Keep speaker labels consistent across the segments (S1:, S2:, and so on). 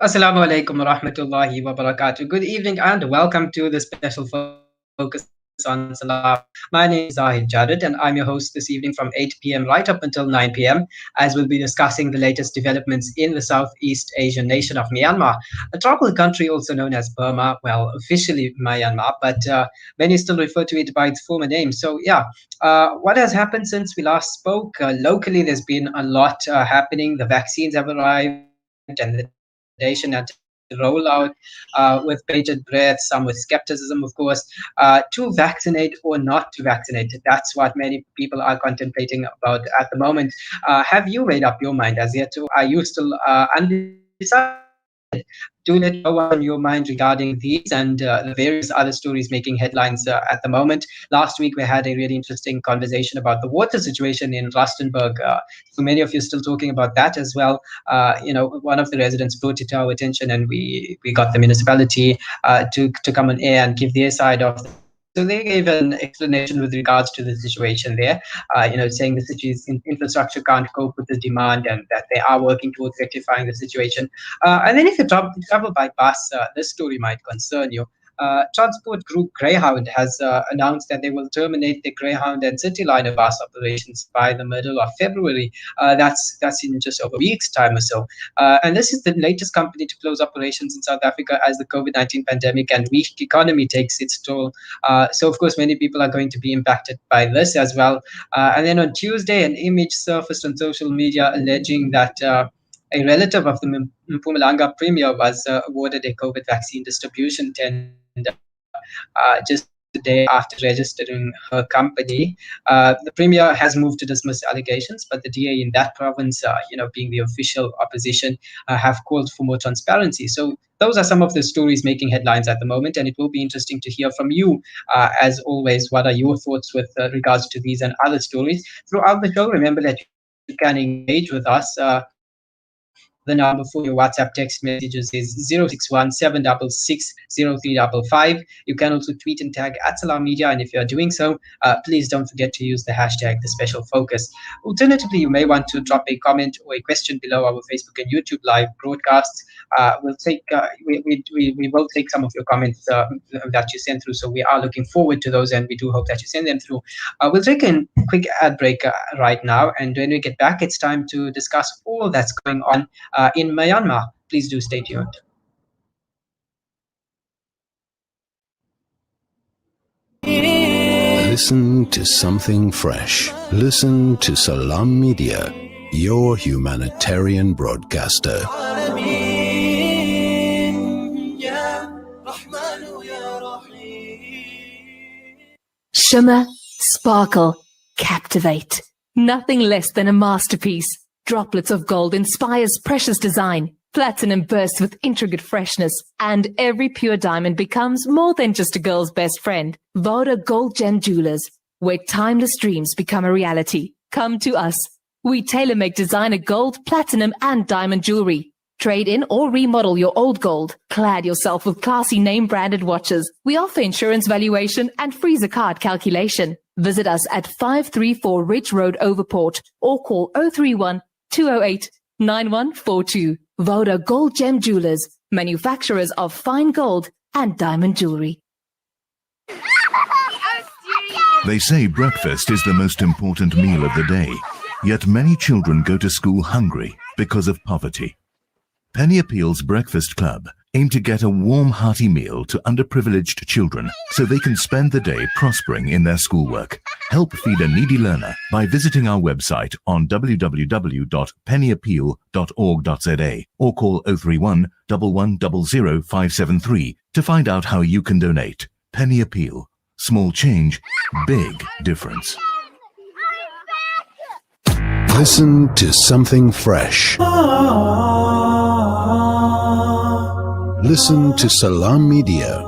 S1: Assalamu alaikum wa rahmatullahi wa barakatuh. Good evening and welcome to the special focus on Salah. My name is Zahid Jared and I'm your host this evening from 8 p.m. right up until 9 p.m. as we'll be discussing the latest developments in the Southeast Asian nation of Myanmar, a tropical country also known as Burma, well, officially Myanmar, but many still refer to it by its former name. So, yeah, what has happened since we last spoke? Locally, there's been a lot happening. The vaccines have arrived and the nation had to roll out with bated breath, some with skepticism, of course, to vaccinate or not to vaccinate. That's what many people are contemplating about at the moment. Have you made up your mind as yet, or are you still undecided? Do let me know what's on your mind regarding these and the various other stories making headlines at the moment. Last week, we had a really interesting conversation about the water situation in Rustenburg. So many of you still talking about that as well. One of the residents brought it to our attention, and we got the municipality to come on air and give their side of the story. So they gave an explanation with regards to the situation there. Saying the city's infrastructure can't cope with the demand and that they are working towards rectifying the situation. And then if you travel by bus, this story might concern you. Transport group Greyhound has announced that they will terminate the Greyhound and Cityliner bus operations by the middle of February. That's in just over a week's time or so. And this is the latest company to close operations in South Africa as the COVID-19 pandemic and weak economy takes its toll. So, of course, many people are going to be impacted by this as well. And then on Tuesday, an image surfaced on social media alleging that a relative of the Mpumalanga premier was awarded a COVID vaccine distribution tender just a day after registering her company. The premier has moved to dismiss allegations, but the DA in that province, being the official opposition, have called for more transparency. So those are some of the stories making headlines at the moment, and it will be interesting to hear from you. As always, what are your thoughts with regards to these and other stories throughout the show? Remember that you can engage with us. The number for your WhatsApp text messages is 061 766 0355. You can also tweet and tag at Salam Media, and if you are doing so, please don't forget to use the hashtag the special focus. Alternatively, you may want to drop a comment or a question below our Facebook and YouTube live broadcasts. We will take some of your comments that you send through. So we are looking forward to those, and we do hope that you send them through. We'll take a quick ad break right now, and when we get back, it's time to discuss all that's going on in Myanmar. Please do stay tuned.
S2: Listen to something fresh. Listen to Salam Media, your humanitarian broadcaster.
S3: Shimmer, sparkle, captivate. Nothing less than a masterpiece. Droplets of gold inspires precious design. Platinum bursts with intricate freshness, and every pure diamond becomes more than just a girl's best friend. Voda Gold Gem Jewelers, where timeless dreams become a reality. Come to us. We tailor-make designer gold, platinum, and diamond jewelry. Trade in or remodel your old gold. Clad yourself with classy name-branded watches. We offer insurance valuation and freezer card calculation. Visit us at 534 Ridge Road, Overport, or call 031 208 9142. Voda Gold Gem Jewelers, manufacturers of fine gold and diamond jewelry.
S4: They say breakfast is the most important meal of the day, yet many children go to school hungry because of poverty. Penny Appeal's Breakfast Club aim to get a warm, hearty meal to underprivileged children so they can spend the day prospering in their schoolwork. Help feed a needy learner by visiting our website on www.pennyappeal.org.za or call 031 1100 573 to find out how you can donate. Penny Appeal. Small change, big difference.
S2: Listen to something fresh. Listen to Salam Media.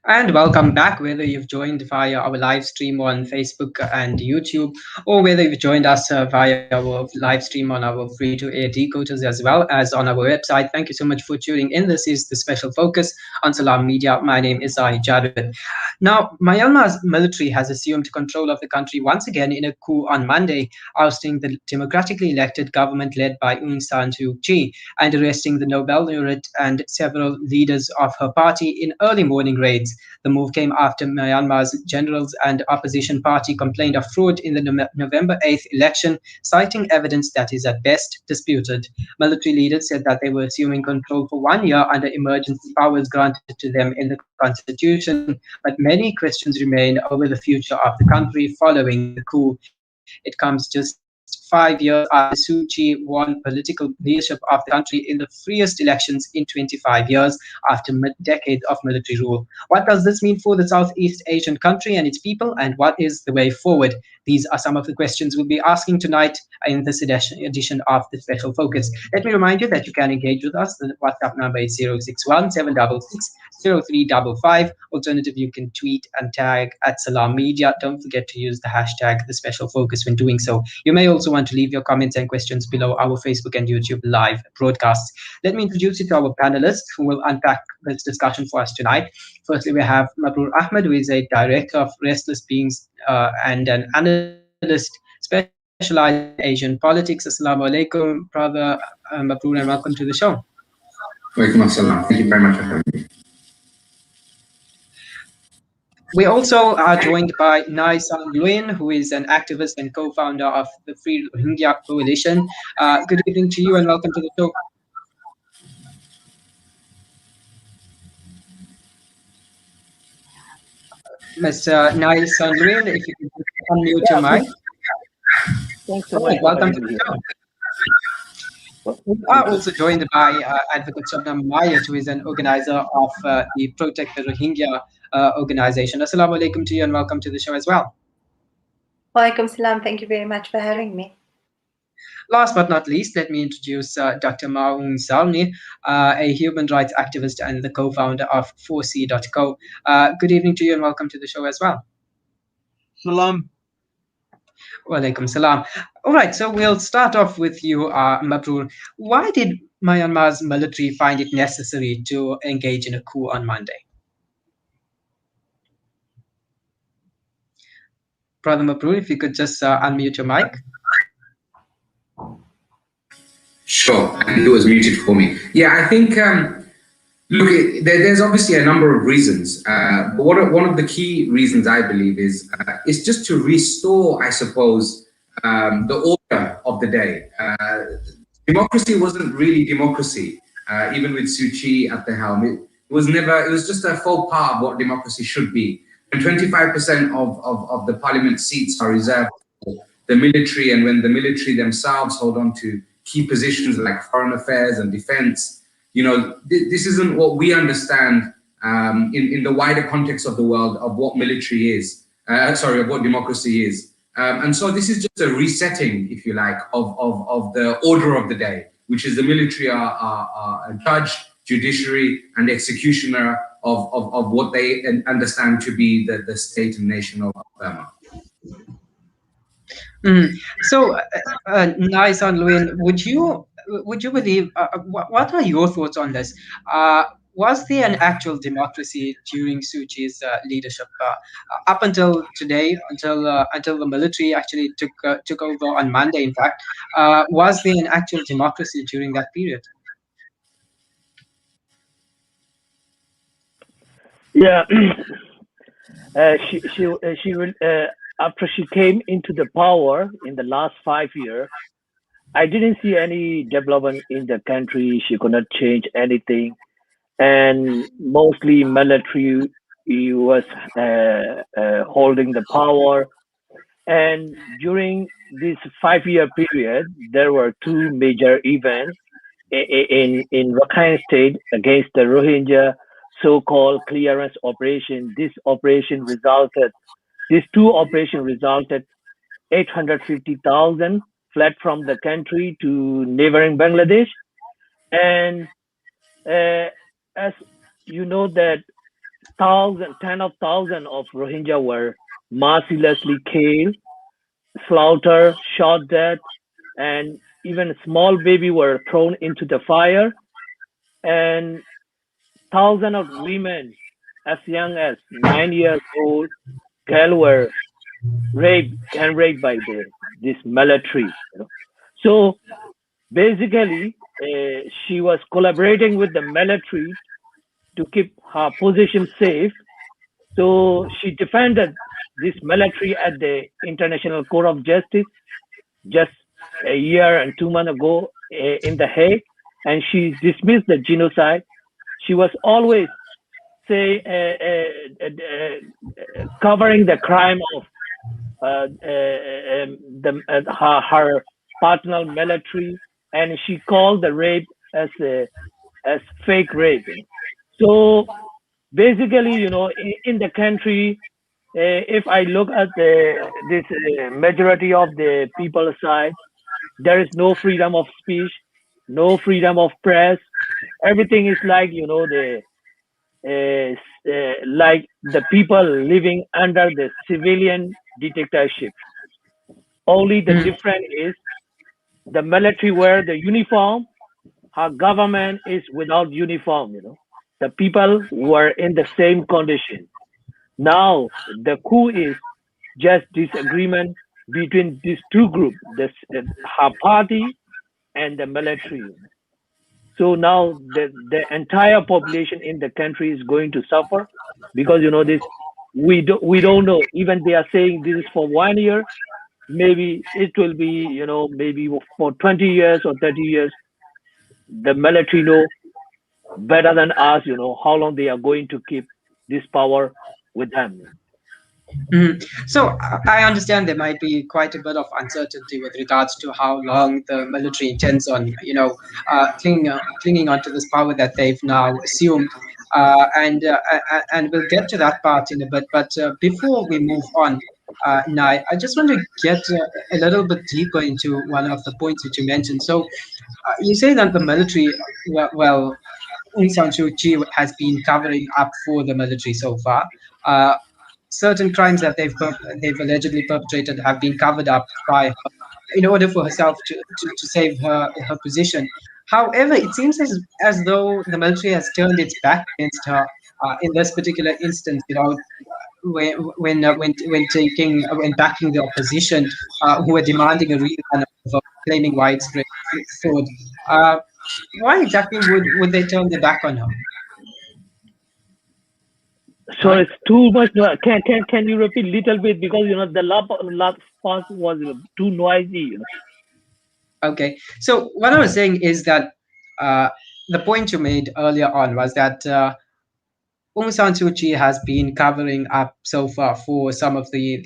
S1: And welcome back, whether you've joined via our live stream on Facebook and YouTube, or whether you've joined us via our live stream on our free to air decoders as well as on our website. Thank you so much for tuning in. This is the special focus on Salam Media. My name is Zahi Jadwin. Now, Myanmar's military has assumed control of the country once again in a coup on Monday, ousting the democratically elected government led by Aung San Suu Kyi and arresting the Nobel laureate and several leaders of her party in early morning raids. The move came after Myanmar's generals and opposition party complained of fraud in the November 8th election, citing evidence that is at best disputed. Military leaders said that they were assuming control for 1 year under emergency powers granted to them in the constitution, but many questions remain over the future of the country following the coup. It comes just 5 years after Suu Kyi won political leadership of the country in the freest elections in 25 years after decades of military rule. What does this mean for the Southeast Asian country and its people, and what is the way forward? These are some of the questions we'll be asking tonight in this edition of the Special Focus. Let me remind you that you can engage with us. The WhatsApp number is 061 766 Alternative, you can tweet and tag at Salam Media. Don't forget to use the hashtag the Special Focus when doing so. You may also want to leave your comments and questions below our Facebook and YouTube live broadcasts. Let me introduce you to our panelists who will unpack this discussion for us tonight. Firstly, we have Mabrur Ahmed, who is a director of Restless Beings and an analyst specialized in Asian politics. Assalamu alaikum, brother Mabrur, and welcome to the show.
S5: Walaikum assalam. Thank you very much for having me.
S1: We also are joined by Nai San Nguyen, who is an activist and co-founder of the Free Rohingya Coalition. Good evening to you and welcome to the show. Mr. Nai San Nguyen, if you could unmute your mic.
S6: Thanks so much.
S1: Welcome to the show. We are also joined by Advocate Shabnam Mayat, who is an organizer of the Protect the Rohingya organization. Assalamu alaikum to you and welcome to the show as well.
S7: Walaikum salam. Thank you very much for having me.
S1: Last but not least, let me introduce Dr. Maung Salmi, a human rights activist and the co-founder of 4C.co. Good evening to you and welcome to the show as well.
S6: Salam.
S1: Walaikum salam. All right, so we'll start off with you, Mabrur. Why did Myanmar's military find it necessary to engage in a coup on Monday? Brother Mabrur, if you could just unmute your mic.
S5: Sure, and it was muted for me. Yeah, I think, look, there's obviously a number of reasons. But one of the key reasons I believe is just to restore, I suppose, the order of the day. Democracy wasn't really democracy, even with Suu Kyi at the helm. It was just a faux pas of what democracy should be. When 25% of the parliament seats are reserved for the military, and when the military themselves hold on to key positions like foreign affairs and defense, this isn't what we understand in the wider context of the world of what military is, of what democracy is. And so this is just a resetting, if you like, of the order of the day, which is the military are a judge, judiciary, and executioner of what they understand to be the state and nation of Burma.
S1: So, Nai San Nguyen, would you believe? What are your thoughts on this? Was there an actual democracy during Suu Kyi's leadership up until today, until the military actually took over on Monday? In fact, was there an actual democracy during that period?
S6: Yeah, she will. After she came into the power in the last 5 years, I didn't see any development in the country. She could not change anything, and mostly military was holding the power. And during this 5-year period, there were two major events in Rakhine State against the Rohingya, so-called clearance operation. These two operations resulted 850,000 fled from the country to neighboring Bangladesh. And as you know that ten of thousands of Rohingya were mercilessly killed, slaughtered, shot dead, and even small baby were thrown into the fire, and thousands of women as young as 9 years old girl were raped by this military. So basically, she was collaborating with the military to keep her position safe. So she defended this military at the International Court of Justice just a year and 2 months ago in The Hague, and she dismissed the genocide. She was always say covering the crime of her partner military, and she called the rape as fake rape. So basically, in the country, if I look at this majority of the people side, there is no freedom of speech, no freedom of press. Everything is like like the people living under the civilian dictatorship. Only the
S1: Mm.
S6: difference is the military wear the uniform, our government is without uniform. The people were in the same condition. Now the coup is just disagreement between these two groups, her party and the military. So now the entire population in the country is going to suffer because this we don't know. Even they are saying this is for 1 year. Maybe it will be maybe for 20 years or 30 years. The military know better than us. How long they are going to keep this power with them.
S1: Mhm. So I understand there might be quite a bit of uncertainty with regards to how long the military intends on, clinging onto this power that they've now assumed, and we'll get to that part in a bit. But before we move on, Nai, I just want to get a little bit deeper into one of the points which you mentioned. So you say that the military, well, Aung San Suu Kyi has been covering up for the military so far. Uh, Certain crimes that they've allegedly perpetrated have been covered up by her in order for herself to save her position. However, it seems as though the military has turned its back against her in this particular instance. When backing the opposition, who were demanding a rerun of claiming widespread fraud. Uh, why exactly would they turn their back on her?
S6: So
S1: Right?
S6: it's too much. Can you repeat little bit because the last part was too noisy.
S1: Okay. So what I was saying is that uh, the point you made earlier on was that Aung San Suu Kyi has been covering up so far for some of the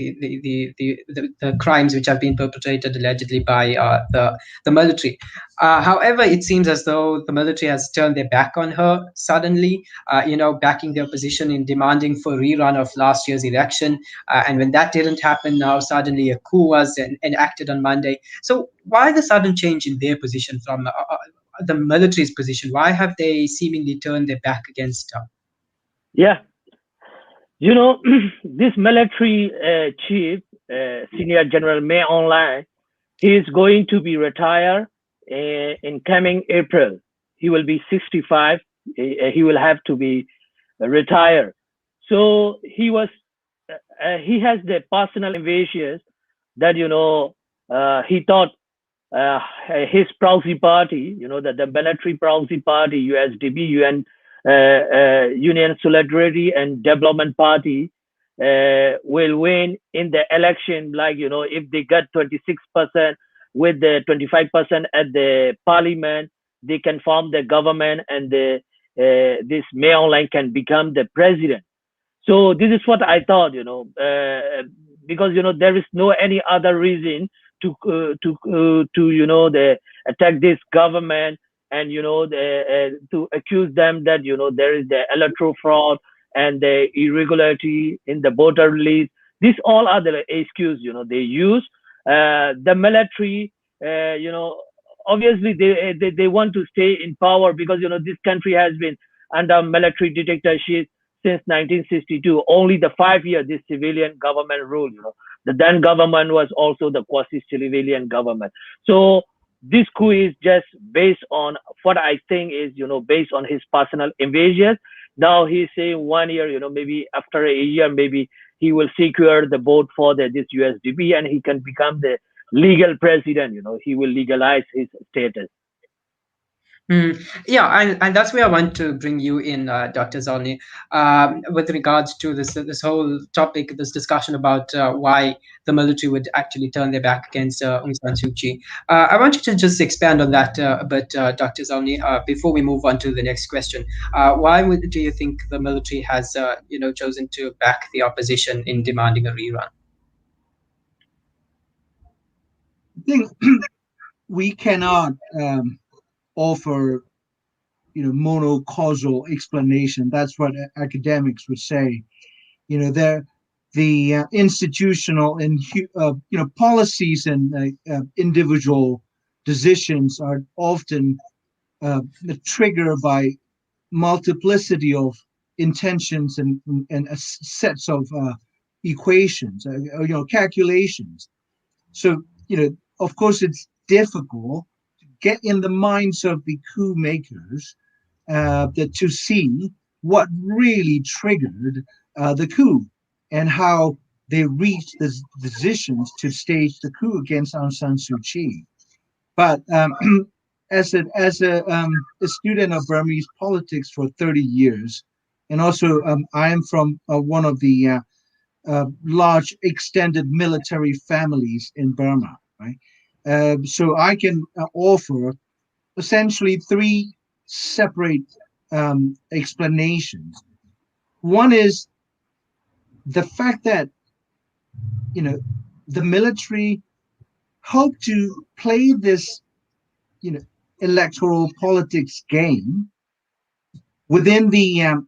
S1: crimes which have been perpetrated allegedly by the military. However, it seems as though the military has turned their back on her suddenly, backing their position in demanding for a rerun of last year's election. And when that didn't happen, now suddenly a coup was enacted on Monday. So why the sudden change in their position from the military's position? Why have they seemingly turned their back against her?
S6: Yeah, this military chief, Senior General May Online, he is going to be retired in coming April. He will be 65. He will have to be retired. So he has the personal envious that he thought uh, his proxy party, the military proxy party, USDP, Union Solidarity and Development Party, will win in the election. Like if they get 26% with the 25% at the parliament, they can form the government, and this May Online can become the president. So this is what I thought, because there is no any other reason to the attack this government, and to accuse them that there is the electoral fraud and the irregularity in the voter list. These all are the excuse they use. The military, obviously they want to stay in power because this country has been under military dictatorship since 1962, only the 5 year this civilian government rule. The then government was also the quasi-civilian government. So this coup is just based on what I think is, based on his personal invasion. Now he's saying 1 year, maybe after a year, maybe he will secure the vote for this USDP and he can become the legal president. He will legalize his status.
S1: Yeah, and that's where I want to bring you in, Dr. Zalni, with regards to this whole topic, this discussion about why the military would actually turn their back against Aung San Suu Kyi. I want you to just expand on that a bit, Dr. Zalni, before we move on to the next question. Why do you think the military has, chosen to back the opposition in demanding a rerun?
S8: I think we cannot offer monocausal explanation. That's what academics would say. The institutional and policies and individual decisions are often triggered by multiplicity of intentions and sets of equations, calculations. So of course, it's difficult to get in the minds of the coup makers to see what really triggered the coup and how they reached the decisions to stage the coup against Aung San Suu Kyi. But as a student of Burmese politics for 30 years, and also I am from one of the large extended military families in Burma, right? So I can offer essentially three separate explanations. One is the fact that the military hope to play this electoral politics game within the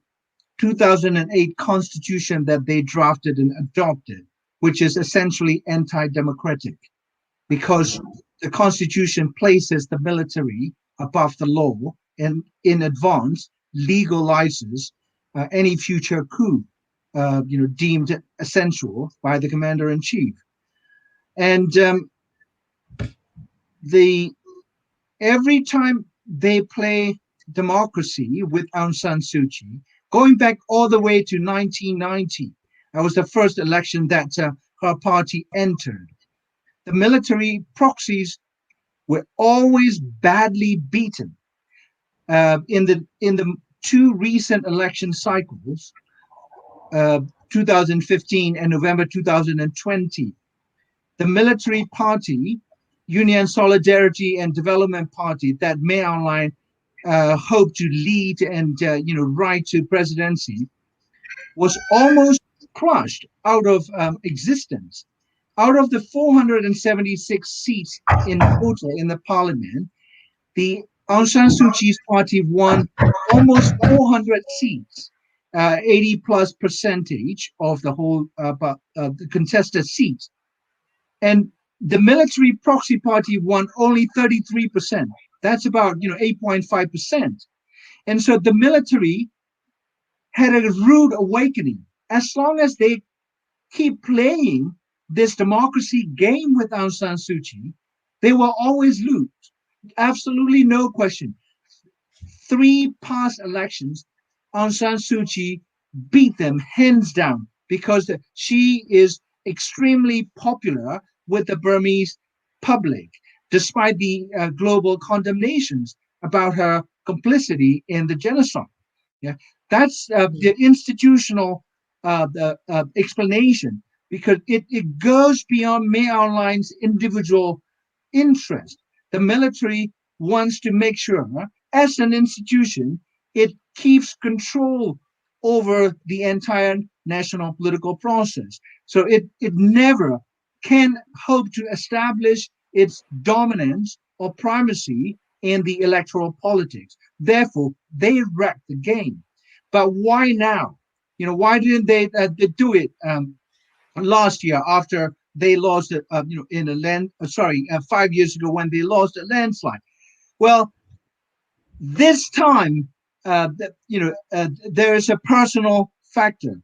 S8: 2008 constitution that they drafted and adopted, which is essentially anti-democratic, because the constitution places the military above the law and in advance legalizes any future coup deemed essential by the commander-in-chief. And every time they play democracy with Aung San Suu Kyi, going back all the way to 1990, that was the first election that her party entered. The military proxies were always badly beaten. In the two recent election cycles, 2015 and November 2020, the military party, Union Solidarity and Development Party, that May Aung Hlaing hoped to lead and ride to presidency, was almost crushed out of existence. Out of the 476 seats in total in the parliament, the Aung San Suu Kyi's party won almost 400 seats, 80+ percentage of the whole the contested seats. And the military proxy party won only 33%. That's about 8.5%. And so the military had a rude awakening. As long as they keep playing this democracy game with Aung San Suu Kyi, they will always lose. Absolutely no question. 3 past elections, Aung San Suu Kyi beat them hands down because she is extremely popular with the Burmese public, despite the global condemnations about her complicity in the genocide. Yeah, that's the institutional explanation, because it goes beyond May Aung Hlaing's individual interest. The military wants to make sure, as an institution, it keeps control over the entire national political process. So it never can hope to establish its dominance or primacy in the electoral politics. Therefore, they wreck the game. But why now? Why didn't they do it last year after they lost it? In a 5 years ago when they lost a landslide. Well, this time, there is a personal factor.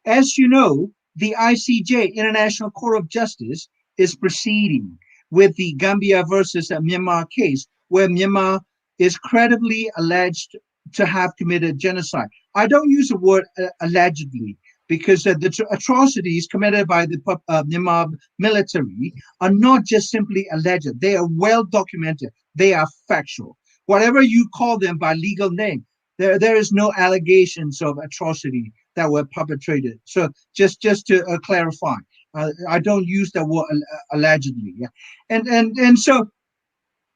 S8: As you know, the ICJ, International Court of Justice, is proceeding with the Gambia versus Myanmar case, where Myanmar is credibly alleged to have committed genocide. I don't use the word allegedly because the atrocities committed by the Myanmar military are not just simply alleged. They are well documented. They are factual. Whatever you call them by legal name, there is no allegations of atrocity that were perpetrated. So just to clarify, I don't use the word allegedly. Yeah, and so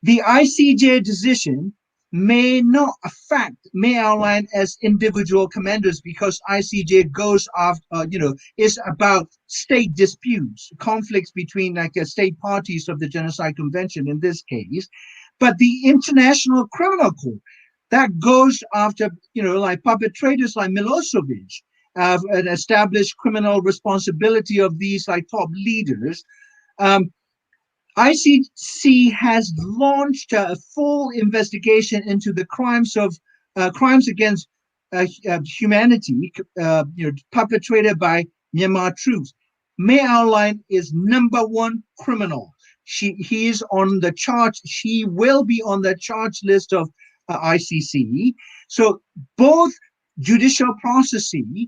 S8: the ICJ decision may outline as individual commanders because ICJ goes after, is about state disputes, conflicts between state parties of the Genocide Convention in this case, but the International Criminal Court that goes after, perpetrators like Milosevic, and established criminal responsibility of these top leaders. ICC has launched a full investigation into the crimes against humanity, perpetrated by Myanmar troops. May Aung is number one criminal. He is on the charge. She will be on the charge list of ICC. So both judicial processes,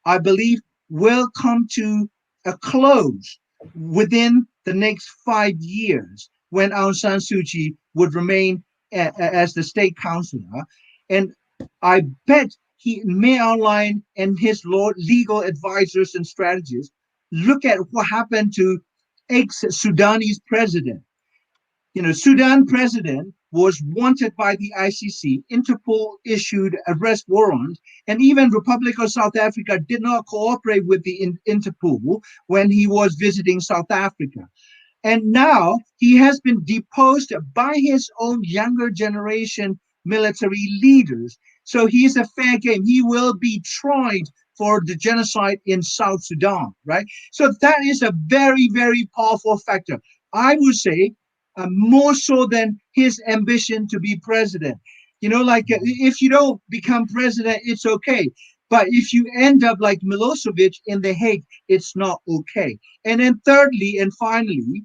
S8: I believe, will come to a close within the next 5 years when Aung San Suu Kyi would remain as the state counselor. And I bet May Aung and his legal advisors and strategists look at what happened to ex-Sudanese president. Sudan president was wanted by the ICC. Interpol issued arrest warrant, and even Republic of South Africa did not cooperate with the Interpol when he was visiting South Africa. And now he has been deposed by his own younger generation military leaders. So he's a fair game. He will be tried for the genocide in South Sudan, right? So that is a very, very powerful factor. I would say more so than his ambition to be president. If you don't become president, it's okay. But if you end up like Milosevic in The Hague, it's not okay. And then thirdly and finally,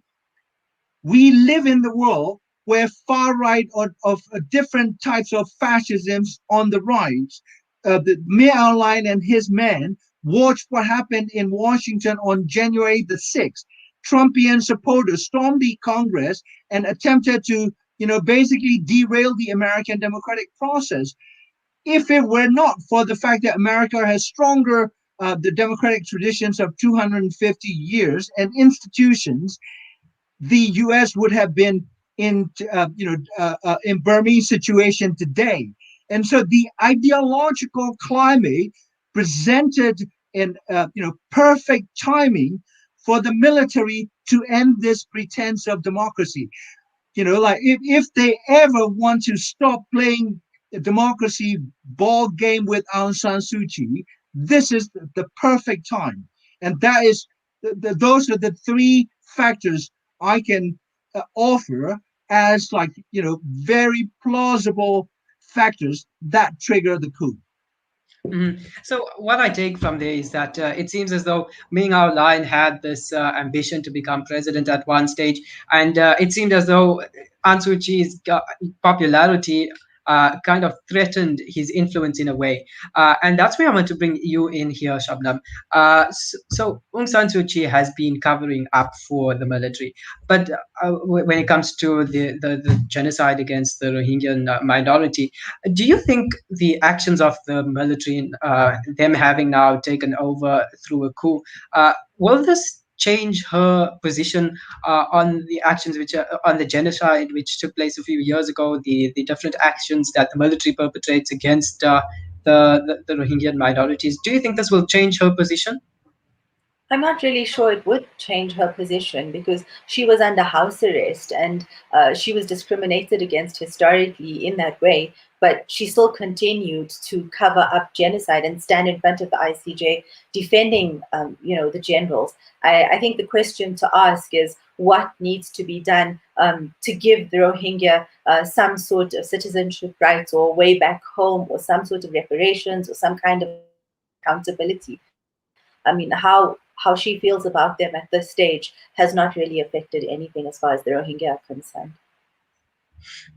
S8: we live in the world where far right of different types of fascisms on the rise. The May Aung Hlaing and his men watched what happened in Washington on January the 6th. Trumpian supporters stormed the Congress and attempted to, basically derail the American democratic process. If it were not for the fact that America has stronger the democratic traditions of 250 years and institutions, the U.S. would have been in Burmese situation today. And so the ideological climate presented in perfect timing for the military to end this pretense of democracy. If they ever want to stop playing the democracy ball game with Aung San Suu Kyi, this is the perfect time. And that is those are the three factors I can offer as very plausible factors that trigger the coup.
S1: So what I take from there is that it seems as though Ming Aung Hlaing had this ambition to become president at one stage, and it seemed as though Aung Suu Kyi's popularity kind of threatened his influence in a way. And that's where I want to bring you in here, Shabnam. So Aung San Suu Kyi has been covering up for the military, but when it comes to the genocide against the Rohingya minority, do you think the actions of the military, them having now taken over through a coup, will this change her position on the actions which are on the genocide which took place a few years ago, the different actions that the military perpetrates against the Rohingya minorities? Do you think this will change her position?
S7: I'm not really sure it would change her position because she was under house arrest and she was discriminated against historically in that way. But she still continued to cover up genocide and stand in front of the ICJ defending, the generals. I think the question to ask is what needs to be done to give the Rohingya some sort of citizenship rights or way back home or some sort of reparations or some kind of accountability. I mean, how she feels about them at this stage has not really affected anything as far as the Rohingya are concerned.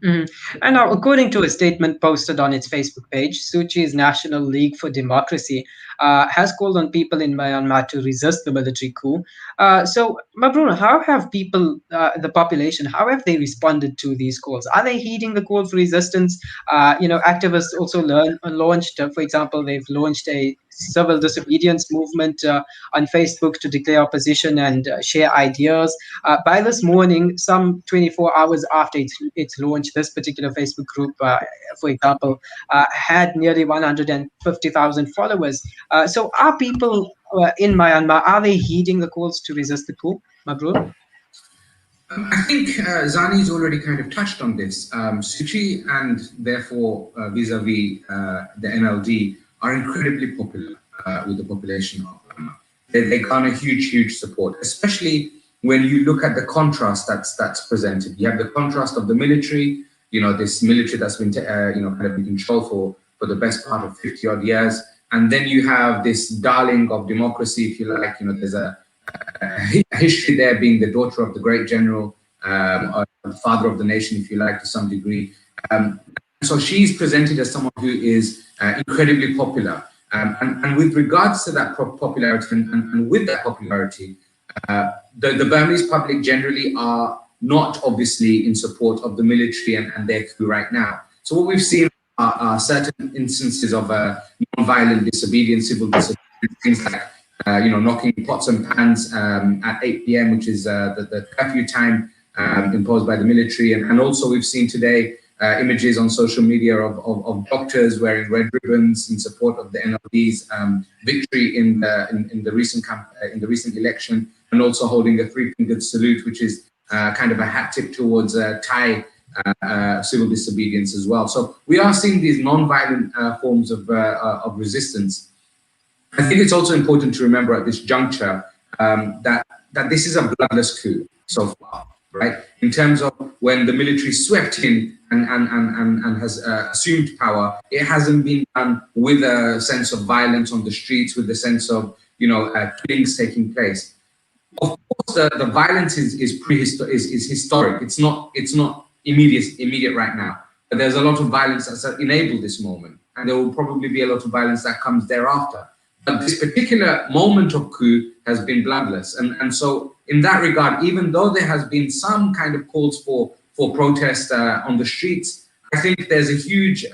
S1: Mhm. And now, according to a statement posted on its Facebook page, Suchi's National League for Democracy has called on people in Myanmar to resist the military coup. So, Mabrur, how have people, the population, how have they responded to these calls? Are they heeding the call for resistance? Activists also launched, for example, they've launched a civil disobedience movement on Facebook to declare opposition and share ideas. By this morning, some 24 hours after its launch, this particular Facebook group, for example, had nearly 150,000 followers. So are people in Myanmar, are they heeding the calls to resist the coup, Mabrur?
S5: I think Zani's already kind of touched on this. Suchi and therefore vis-a-vis the NLD are incredibly popular with the population of Burma. They garner huge support, especially when you look at the contrast that's presented. You have the contrast of the military, this military that's been kind of in control for the best part of 50 odd years, and then you have this darling of democracy, if you like. There's a history there, being the daughter of the great general, or the father of the nation, if you like, to some degree. So she's presented as someone who is incredibly popular. And with regards to that popularity, and with that popularity, the Burmese public generally are not obviously in support of the military and their coup right now. So what we've seen are certain instances of non-violent disobedience, civil disobedience, things like knocking pots and pans at 8 p.m., which is the curfew time imposed by the military. And also we've seen today images on social media of doctors wearing red ribbons in support of the NLD's victory in the recent election, and also holding a three-fingered salute, which is kind of a hat tip towards Thai civil disobedience as well. So we are seeing these non-violent forms of resistance. I think it's also important to remember at this juncture that this is a bloodless coup so far, right? In terms of when the military swept in and has assumed power, it hasn't been done with a sense of violence on the streets, with a sense of killings taking place. Of course, the violence is historic. It's not immediate right now. But there's a lot of violence that's enabled this moment, and there will probably be a lot of violence that comes thereafter. But this particular moment of coup has been bloodless. And so in that regard, even though there has been some kind of calls for protest on the streets, I think there's a huge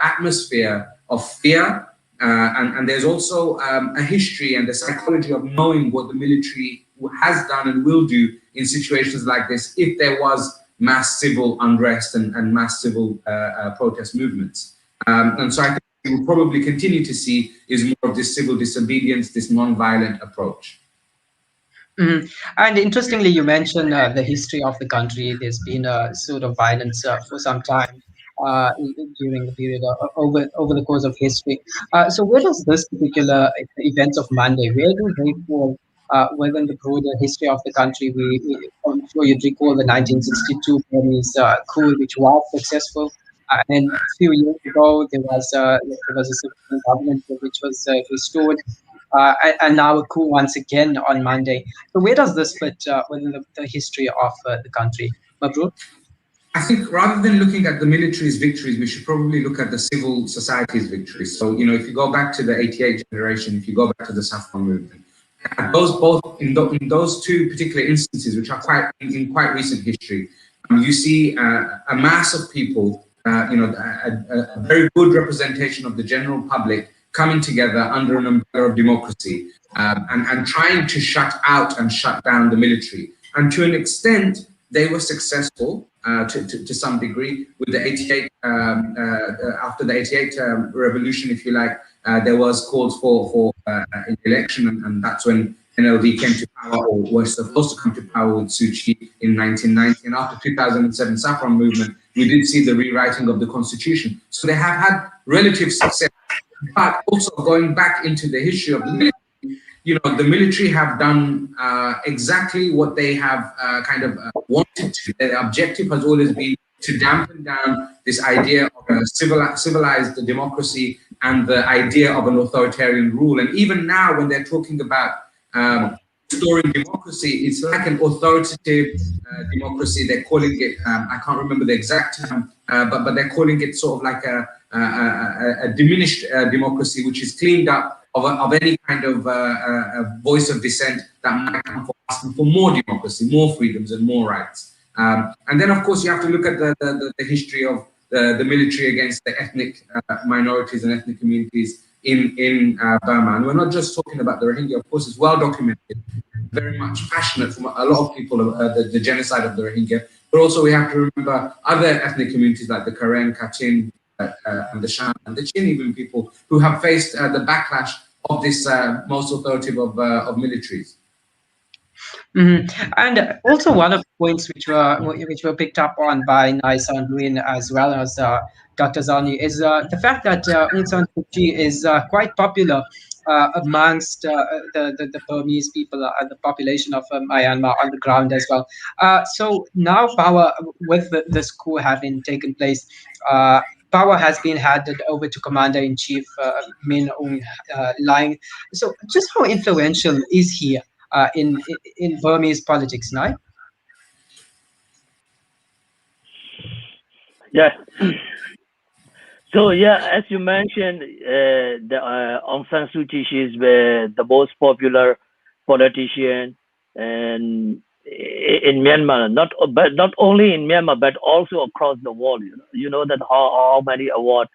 S5: atmosphere of fear. And there's also a history and a psychology of knowing what the military has done and will do in situations like this if there was mass civil unrest and mass civil protest movements. And so I think we will probably continue to see is more of this civil disobedience, this non-violent approach.
S1: Mm-hmm. And interestingly, you mentioned the history of the country. There's been a sort of violence for some time during the period over the course of history. So where does this particular events of Monday, where do they fall within the broader history of the country? I'm sure you'd recall the 1962 Burmese coup, which was successful. And a few years ago, there was a civilian government which was restored, and now a coup once again on Monday. So where does this fit within the history of the country, Mabrur?
S5: I think rather than looking at the military's victories, we should probably look at the civil society's victories. So, if you go back to the 88 generation, if you go back to the Saffron movement, in those two particular instances, which are in quite recent history, you see a mass of people, a very good representation of the general public coming together under an umbrella of democracy and trying to shut out and shut down the military. And to an extent, they were successful to some degree with the 88, after the 88 revolution, if you like, there was calls for an election, and that's when NLD came to power, or was supposed to come to power with Suu Kyi in 1990. And after 2007 Saffron movement, we did see the rewriting of the constitution. So they have had relative success. But also going back into the history of the military, the military have done exactly what they have wanted to. Their objective has always been to dampen down this idea of a civilized democracy and the idea of an authoritarian rule. And even now, when they're talking about restoring democracy, it's like an authoritative democracy. They're calling it, I can't remember the exact term, but they're calling it sort of like a diminished democracy, which is cleaned up of any kind of voice of dissent that might come for asking for more democracy, more freedoms, and more rights. And then, of course, you have to look at the history of the military against the ethnic minorities and ethnic communities in Burma. And we're not just talking about the Rohingya, of course, it's well documented, very much passionate from a lot of people, the genocide of the Rohingya. But also we have to remember other ethnic communities like the Karen, Kachin, and the Shan, and the Chin even people who have faced the backlash of this most authoritative of militaries.
S1: And also one of the points which were picked up on by Nais Ruin as well as Dr. Zani is the fact that Aung San Suu Kyi is quite popular amongst the Burmese people and the population of Myanmar on the ground as well. So now power, with this coup having taken place, power has been handed over to Commander-in-Chief Min Aung Hlaing. So just how influential is he in Burmese politics now?
S6: Yeah. So yeah, as you mentioned, the Aung San Suu Kyi, she is the most popular politician and in Myanmar, not only in Myanmar but also across the world. You know that how many awards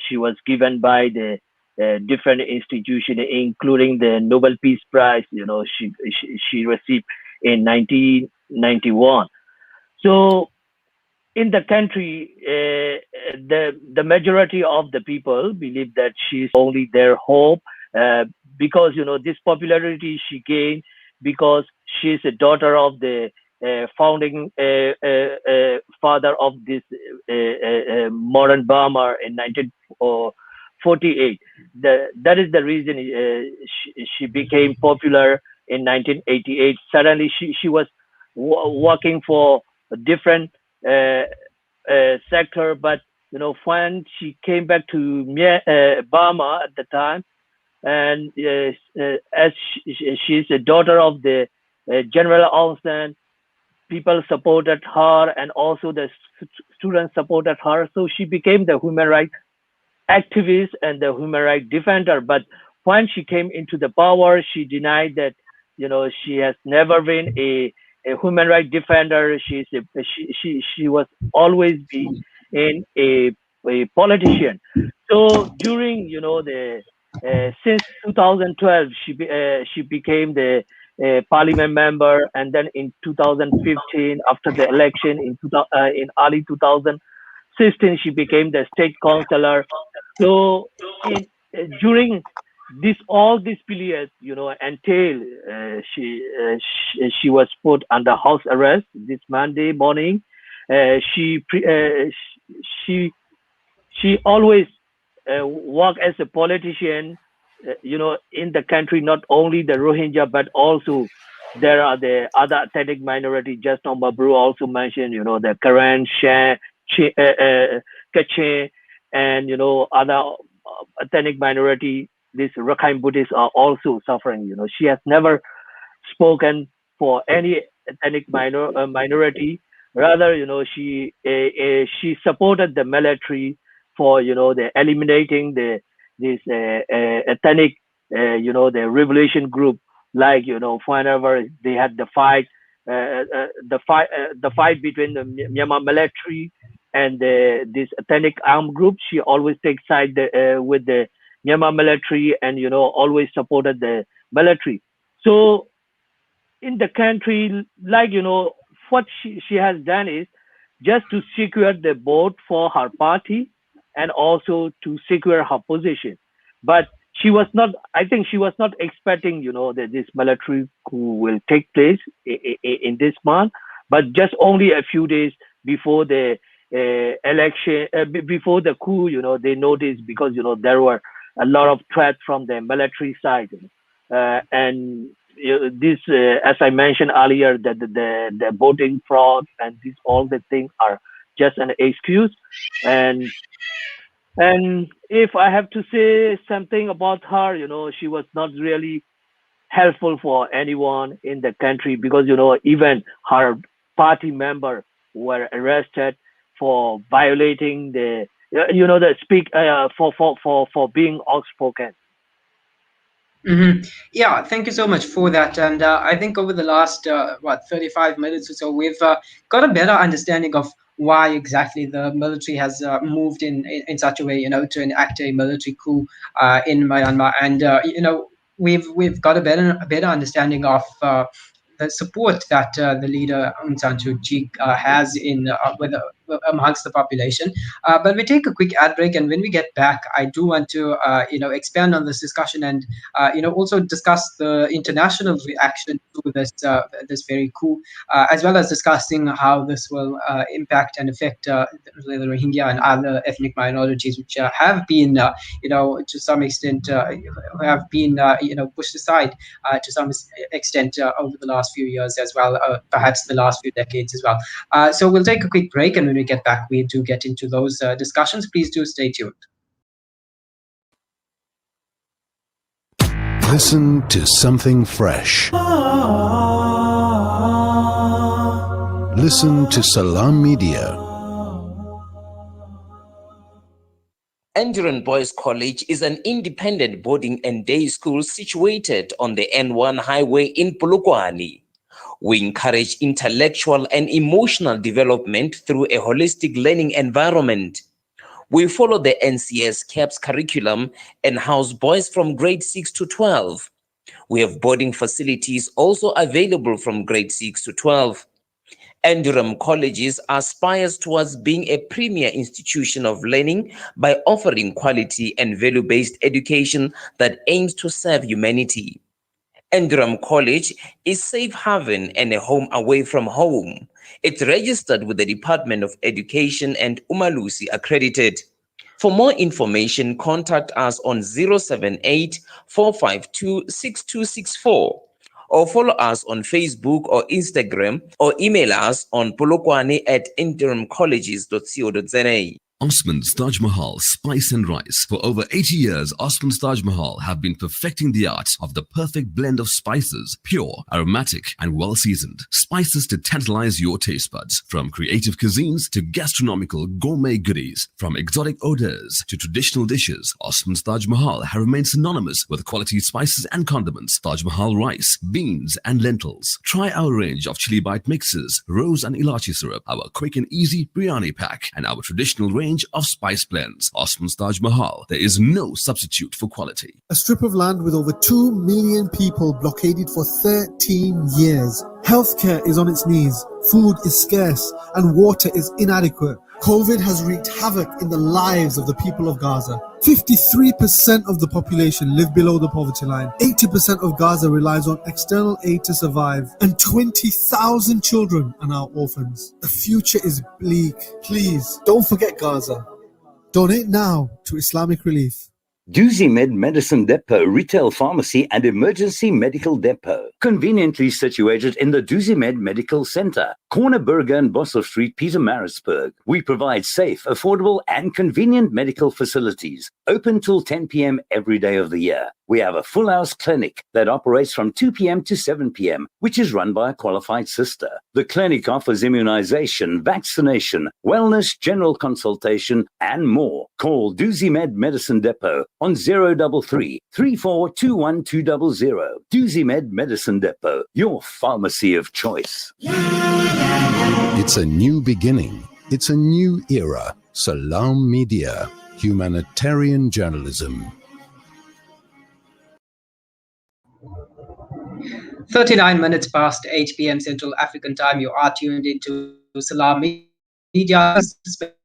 S6: she was given by the different institutions, including the Nobel Peace Prize. She received in 1991. So in the country, the majority of the people believe that she's only their hope, because this popularity she gained because she's a daughter of the founding father of this modern Burma in 1948. That is the reason she became popular in 1988. Suddenly, she was working for a different sector, but when she came back to Burma at the time, and as she's a daughter of the General Aung San, people supported her, and also the students supported her. So she became the human rights activist and the human rights defender. But when she came into the power, she denied that she has never been a human rights defender. She was always be in a politician. So during the since 2012 she became the parliament member, and then in 2015 after the election in early 2016 she became the state councillor. So during all these periods, until she was put under house arrest this Monday morning, she always worked as a politician, in the country, not only the Rohingya, but also there are the other ethnic minority. Just now Mabru also mentioned, the Karen, Shan, Kachin, and other ethnic minority. These Rakhine Buddhists are also suffering. She has never spoken for any ethnic minority. Rather, she supported the military for the eliminating this ethnic the revolution group, like whenever they had the fight between the Myanmar military and this ethnic armed group. She always takes side with the Myanmar military, and always supported the military. So in the country, like what she has done is just to secure the vote for her party and also to secure her position. But she was not, I think she was not expecting that this military coup will take place in this month, but just only a few days before the election, before the coup, they noticed, because there were a lot of threats from the military side, and this, as I mentioned earlier, that the voting fraud and these all the things are just an excuse. And And if I have to say something about her, she was not really helpful for anyone in the country because even her party member were arrested for violating the speak for being outspoken.
S1: Yeah, thank you so much for that. And I think over the last 35 minutes or so, we've got a better understanding of why exactly the military has moved in such a way, to enact a military coup in Myanmar. And we've got a better understanding of the support that the leader Aung San Suu Kyi has in amongst the population. But we take a quick ad break, and when we get back, I do want to expand on this discussion and also discuss the international reaction to this very coup, as well as discussing how this will impact and affect the Rohingya and other ethnic minorities, which have been, to some extent, have been, pushed aside to some extent over the last few years as well, perhaps the last few decades as well. So we'll take a quick break, and when we get back, we do get into those discussions. Please do stay tuned.
S2: Listen to something fresh. Listen to Salam Media.
S9: Enduran Boys College is an independent boarding and day school situated on the N1 highway in Polokwane. We encourage intellectual and emotional development through a holistic learning environment. We follow the NCS CAPS curriculum and house boys from grade 6 to 12. We have boarding facilities also available from grade 6 to 12. Enduram Colleges aspires towards being a premier institution of learning by offering quality and value-based education that aims to serve humanity. Enduram College is safe haven and a home away from home. It's registered with the Department of Education and Umalusi accredited. For more information, contact us on 078 452 6264 or follow us on Facebook or Instagram or email us on polokwane@interimcolleges.co.za.
S10: Osman's Taj Mahal Spice and Rice. For over 80 years, Osman's Taj Mahal have been perfecting the art of the perfect blend of spices, pure, aromatic, and well-seasoned. Spices to tantalize your taste buds. From creative cuisines to gastronomical gourmet goodies. From exotic odors to traditional dishes, Osman's Taj Mahal have remained synonymous with quality spices and condiments. Taj Mahal rice, beans, and lentils. Try our range of chili bite mixes, rose and ilachi syrup, our quick and easy biryani pack, and our traditional range of spice blends. Osman's Taj Mahal. There is no substitute for quality.
S11: A strip of land with over 2 million people blockaded for 13 years. Healthcare is on its knees, food is scarce, and water is inadequate. COVID has wreaked havoc in the lives of the people of Gaza. 53% of the population live below the poverty line. 80% of Gaza relies on external aid to survive. And 20,000 children are now orphans. The future is bleak. Please, don't forget Gaza. Donate now to Islamic Relief.
S12: DuziMed Medicine Depot Retail Pharmacy and Emergency Medical Depot. Conveniently situated in the DuziMed Medical Center, Corner Burger and Bosser Street, Pietermaritzburg. We provide safe, affordable and convenient medical facilities. Open till 10 p.m. every day of the year. We have a full-house clinic that operates from 2 p.m. to 7 p.m., which is run by a qualified sister. The clinic offers immunization, vaccination, wellness, general consultation, and more. Call DuziMed Medicine Depot on 033 3421 DuziMed Medicine Depot, your pharmacy of choice.
S2: It's a new beginning. It's a new era. Salam Media. Humanitarian journalism.
S1: 39 minutes past 8 p.m. Central African Time. You are tuned into Salam Media.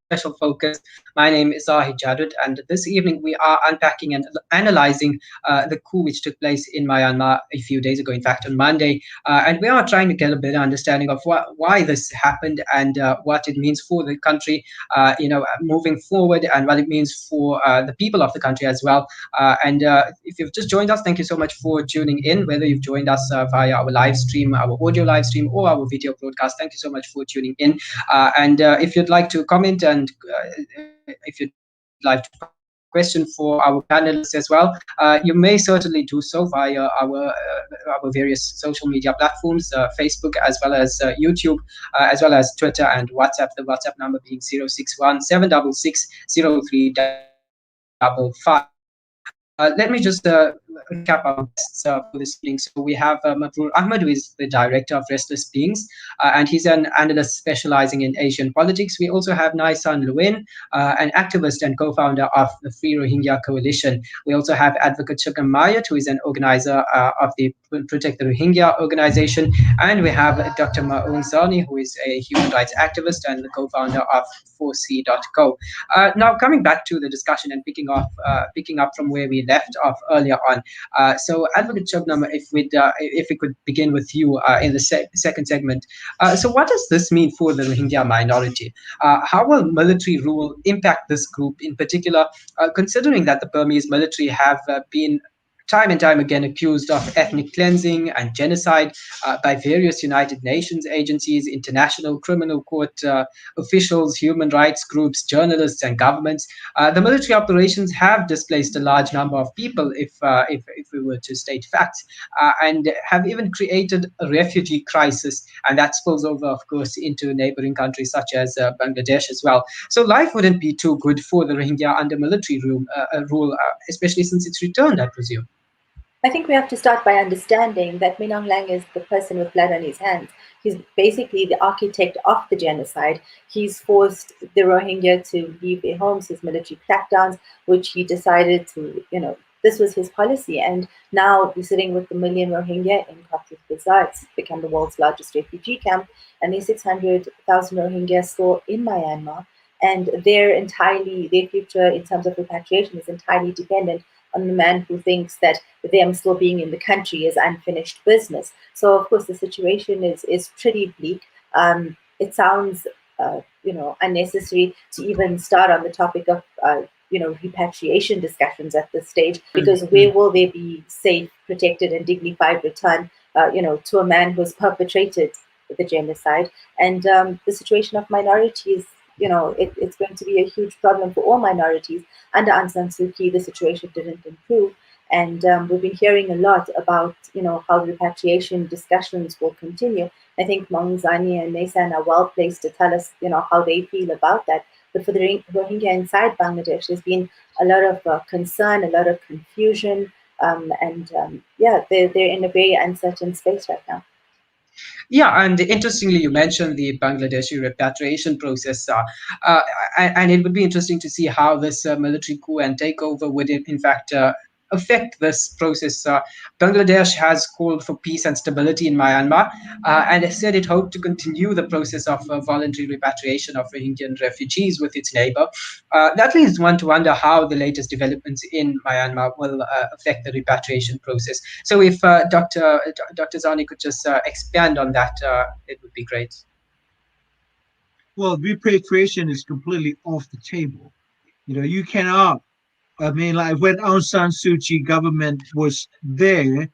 S1: Special focus. My name is Zahid Jadud, and this evening we are unpacking and analyzing the coup which took place in Myanmar a few days ago, in fact on Monday, and we are trying to get a better understanding of why this happened and what it means for the country, moving forward, and what it means for the people of the country as well. And if you've just joined us, thank you so much for tuning in, whether you've joined us via our live stream, our audio live stream, or our video broadcast. Thank you so much for tuning in. And if you'd like to comment and if you'd like to like to put a question for our panelists as well, you may certainly do so via our various social media platforms, Facebook as well as YouTube, as well as Twitter and WhatsApp. The WhatsApp number being 061 766 Let me just recap our guests for this evening. So we have Mabrur Ahmed, who is the director of Restless Beings, and he's an analyst specializing in Asian politics. We also have Naisan Lewin, an activist and co-founder of the Free Rohingya Coalition. We also have Advocate Shugam Mayat, who is an organizer of the Protect the Rohingya organization. And we have Dr. Maung Zani, who is a human rights activist and the co-founder of 4C.co. Now, coming back to the discussion and picking up from where we left off earlier on. So, Advocate Shubnam, if we could begin with you in the second segment. So, what does this mean for the Rohingya minority? How will military rule impact this group in particular, considering that the Burmese military have been time and time again accused of ethnic cleansing and genocide by various United Nations agencies, international criminal court officials, human rights groups, journalists, and governments. The military operations have displaced a large number of people, if we were to state facts, and have even created a refugee crisis, and that spills over, of course, into neighboring countries such as Bangladesh as well. So life wouldn't be too good for the Rohingya under military rule, especially since it's returned, I presume.
S7: I think we have to start by understanding that Min Aung Hlaing is the person with blood on his hands. He's basically the architect of the genocide. He's forced the Rohingya to leave their homes, his military crackdowns, which he decided to, this was his policy. And now we're sitting with 1 million Rohingya in Cox's Bazar. It's become the world's largest refugee camp. And there's 600,000 Rohingya still in Myanmar. And their future in terms of repatriation is entirely dependent on the man who thinks that them still being in the country is unfinished business. So, of course, the situation is pretty bleak. It sounds, unnecessary to even start on the topic of, repatriation discussions at this stage, because where will there be safe, protected, and dignified return, to a man who's perpetrated the genocide? And the situation of minorities, it's going to be a huge problem for all minorities. Under Aung San Suu Kyi, the situation didn't improve. And we've been hearing a lot about, how repatriation discussions will continue. I think Maung Zani and Naisan are well placed to tell us, how they feel about that. But for the Rohingya inside Bangladesh, there's been a lot of concern, a lot of confusion, they're in a very uncertain space right now.
S1: Yeah, and interestingly, you mentioned the Bangladeshi repatriation process, and it would be interesting to see how this military coup and takeover would, in fact, affect this process. Bangladesh has called for peace and stability in Myanmar, and has said it hoped to continue the process of voluntary repatriation of Rohingya refugees with its neighbor. That leads one to wonder how the latest developments in Myanmar will affect the repatriation process. So if Dr. Zani could just expand on that, it would be great.
S8: Well, repatriation is completely off the table. You cannot. I mean, like when Aung San Suu Kyi government was there,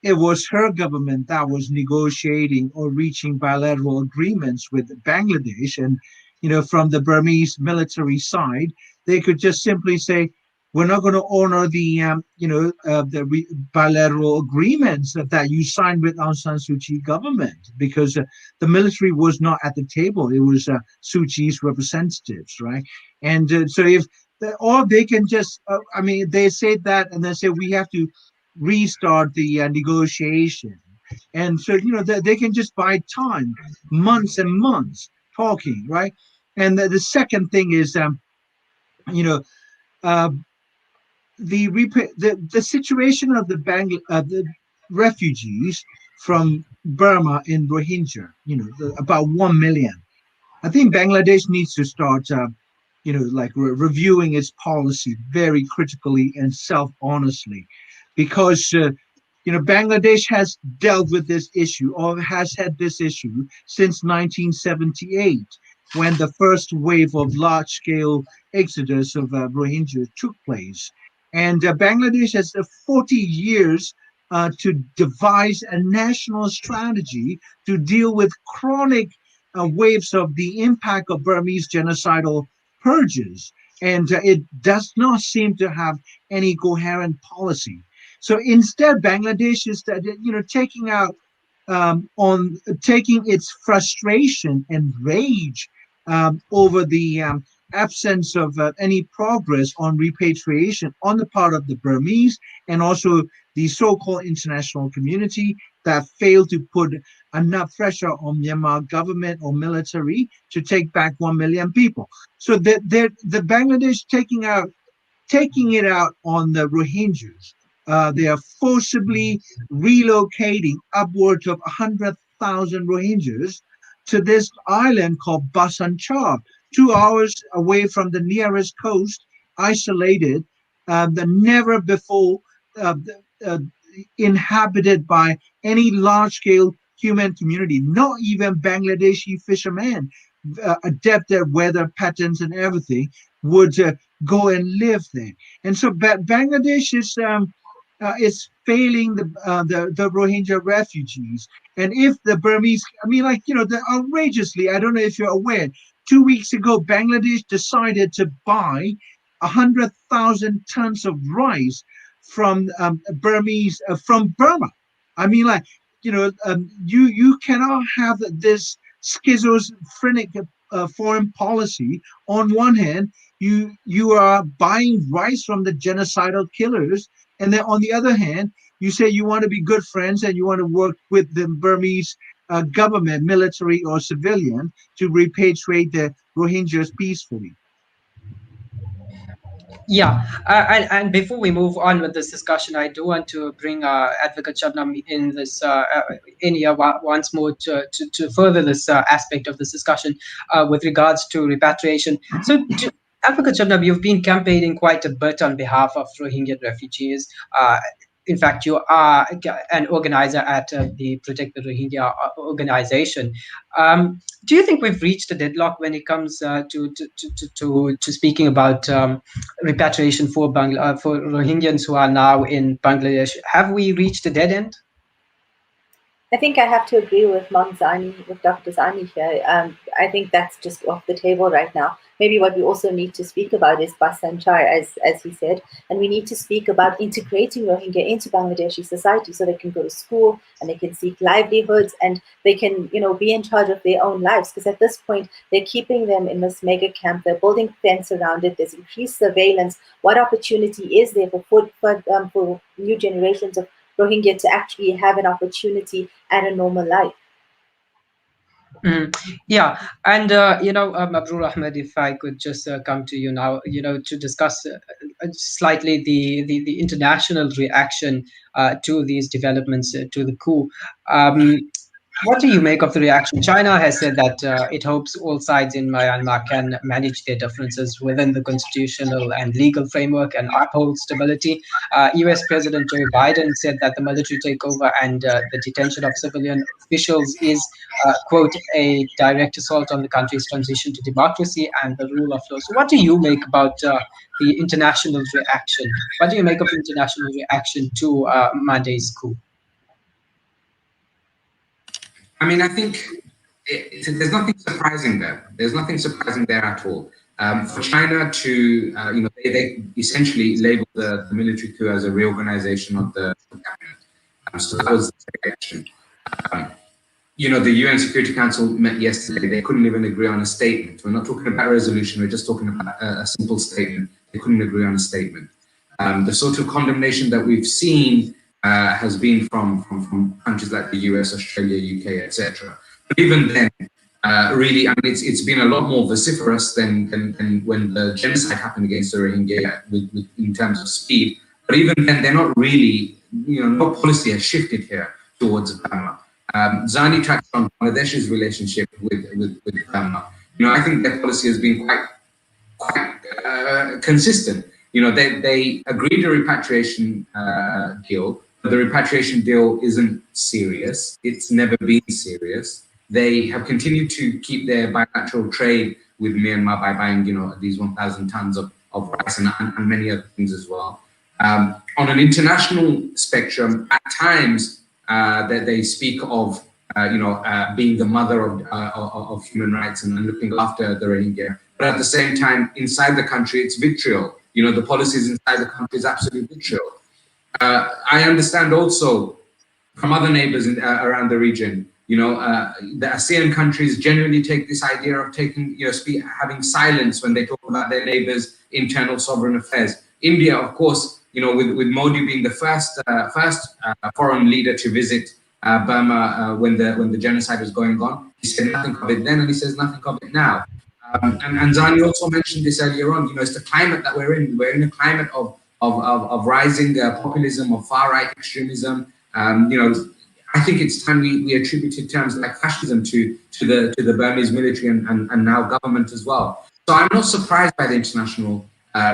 S8: it was her government that was negotiating or reaching bilateral agreements with Bangladesh. And, from the Burmese military side, they could just simply say, we're not going to honor the, bilateral agreements that you signed with Aung San Suu Kyi government, because the military was not at the table. It was Suu Kyi's representatives, right? And so or they can just, they say that and they say we have to restart the negotiation. And so, they can just buy time, months and months talking, right? And the second thing is, the situation of the refugees from Burma in Rohingya, about 1 million. I think Bangladesh needs to start, reviewing its policy very critically and self-honestly, because, Bangladesh has dealt with this issue or has had this issue since 1978, when the first wave of large-scale exodus of Rohingya took place. And Bangladesh has 40 years to devise a national strategy to deal with chronic waves of the impact of Burmese genocidal purges, and it does not seem to have any coherent policy. So instead, Bangladesh is taking its frustration and rage over the absence of any progress on repatriation on the part of the Burmese and also the so-called international community that failed to put enough pressure on Myanmar government or military to take back 1 million people. So the Bangladesh taking it out on the Rohingyas. They are forcibly relocating upwards of 100,000 Rohingyas to this island called Basan Char, 2 hours away from the nearest coast, isolated, the never before inhabited by any large-scale human community, not even Bangladeshi fishermen, adept at weather patterns and everything, would go and live there. And so Bangladesh is failing the Rohingya refugees. And if the Burmese, outrageously, I don't know if you're aware, 2 weeks ago, Bangladesh decided to buy 100,000 tons of rice from from Burma. You cannot have this schizophrenic foreign policy. On one hand, you are buying rice from the genocidal killers, and then on the other hand, you say you want to be good friends and you want to work with the Burmese government, military or civilian, to repatriate the Rohingyas peacefully.
S1: Yeah, and before we move on with this discussion, I do want to bring Advocate Shabnam in this in here once more to further this aspect of this discussion with regards to repatriation. So, Advocate Shabnam, you've been campaigning quite a bit on behalf of Rohingya refugees. In fact, you are an organizer at the Protect the Rohingya organization. Do you think we've reached a deadlock when it comes to speaking about repatriation for for Rohingyans who are now in Bangladesh? Have we reached a dead end?
S7: I think I have to agree with Dr. Zani here. I think that's just off the table right now. Maybe what we also need to speak about is Basanchar, as he said, and we need to speak about integrating Rohingya into Bangladeshi society so they can go to school and they can seek livelihoods and they can, be in charge of their own lives. Because at this point, they're keeping them in this mega camp. They're building fence around it. There's increased surveillance. What opportunity is there for new generations of Rohingya to actually have an opportunity at a normal life?
S1: Yeah, and Abrul Ahmed, if I could just come to you now, to discuss slightly the international reaction to these developments, to the coup. What do you make of the reaction? China has said that it hopes all sides in Myanmar can manage their differences within the constitutional and legal framework and uphold stability. US President Joe Biden said that the military takeover and the detention of civilian officials is, quote, a direct assault on the country's transition to democracy and the rule of law. So what do you make about the international reaction? What do you make of the international reaction to Monday's coup?
S5: I think there's nothing surprising there. There's nothing surprising there at all. For China to, they essentially labeled the military coup as a reorganization of the cabinet. So that was the reaction. The UN Security Council met yesterday. They couldn't even agree on a statement. We're not talking about a resolution. We're just talking about a simple statement. They couldn't agree on a statement. The sort of condemnation that we've seen has been from countries like the US, Australia, UK, etc. But even then, really, it's been a lot more vociferous than when the genocide happened against the Rohingya in terms of speed. But even then, they're not really, no policy has shifted here towards Burma. Zani touched on Bangladesh's relationship with Burma. I think their policy has been quite consistent. They agreed a repatriation deal. The repatriation deal isn't serious. It's never been serious. They have continued to keep their bilateral trade with Myanmar by buying, these 1,000 tons of rice and many other things as well. On an international spectrum, at times that they speak of being the mother of human rights and looking after the Rohingya. But at the same time, inside the country, it's vitriol. The policies inside the country is absolute vitriol. I understand also from other neighbors around the region, the ASEAN countries generally take this idea of having silence when they talk about their neighbors' internal sovereign affairs. India, of course, with Modi being the first foreign leader to visit Burma when the genocide was going on, he said nothing of it then, and he says nothing of it now. And Zani also mentioned this earlier on. It's the climate that we're in. We're in a climate of rising populism, of far-right extremism. I think it's time we attributed terms like fascism to the Burmese military and now government as well. So I'm not surprised by the international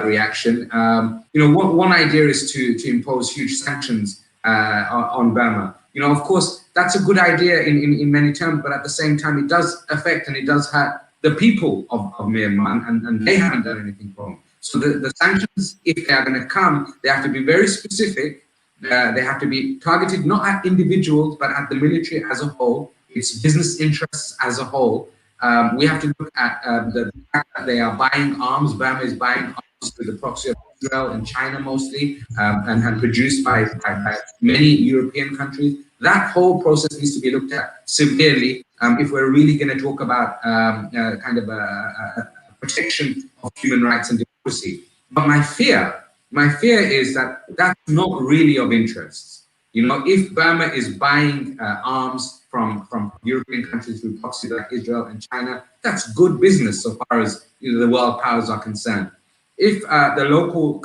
S5: reaction. One idea is to impose huge sanctions on Burma. Of course, that's a good idea in many terms, but at the same time, it does affect and it does hurt the people of Myanmar, and they haven't done anything wrong. So the sanctions, if they are going to come, they have to be very specific. They have to be targeted not at individuals, but at the military as a whole, its business interests as a whole. We have to look at the fact that they are buying arms. Burma is buying arms through the proxy of Israel and China mostly, and produced by many European countries. That whole process needs to be looked at severely if we're really going to talk about kind of a protection of human rights and democracy. But my fear is that that's not really of interest. If Burma is buying arms from European countries through proxies like Israel and China, that's good business so far as the world powers are concerned. If the local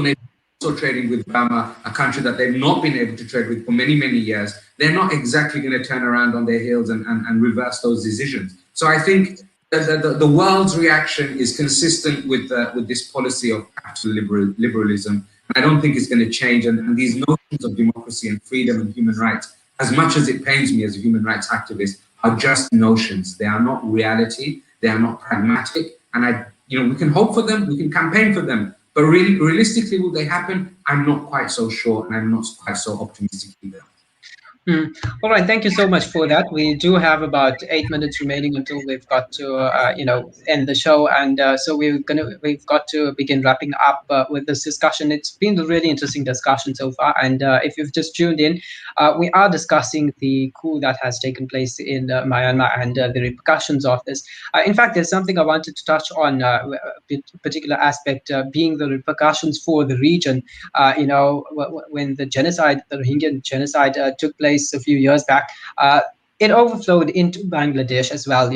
S5: nations also trading with Burma, a country that they've not been able to trade with for many, many years, they're not exactly going to turn around on their heels and reverse those decisions. So I think the world's reaction is consistent with this policy of capital liberalism. I don't think it's going to change. And these notions of democracy and freedom and human rights, as much as it pains me as a human rights activist, are just notions. They are not reality. They are not pragmatic. And we can hope for them, we can campaign for them, but really, realistically, will they happen? I'm not quite so sure, and I'm not quite so optimistic either.
S1: All right, thank you so much for that. We do have about 8 minutes remaining until we've got to end the show, and so we've got to begin wrapping up with this discussion. It's been a really interesting discussion so far, and if you've just tuned in, we are discussing the coup that has taken place in Myanmar and the repercussions of this. In fact, there's something I wanted to touch on, a particular aspect being the repercussions for the region. When the Rohingya genocide took place a few years back, it overflowed into Bangladesh as well.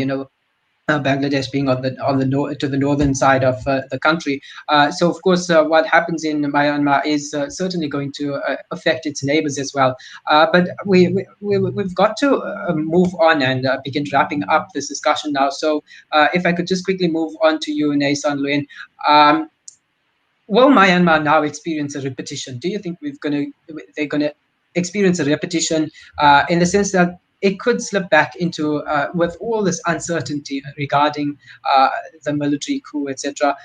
S1: Bangladesh being on the northern side of the country. So of course, what happens in Myanmar is certainly going to affect its neighbors as well. But we've got to move on and begin wrapping up this discussion now. So if I could just quickly move on to you, Nay-San Luin. Will Myanmar now experience a repetition? Do you think they're going to experience a repetition in the sense that it could slip back into, with all this uncertainty regarding the military coup, etc.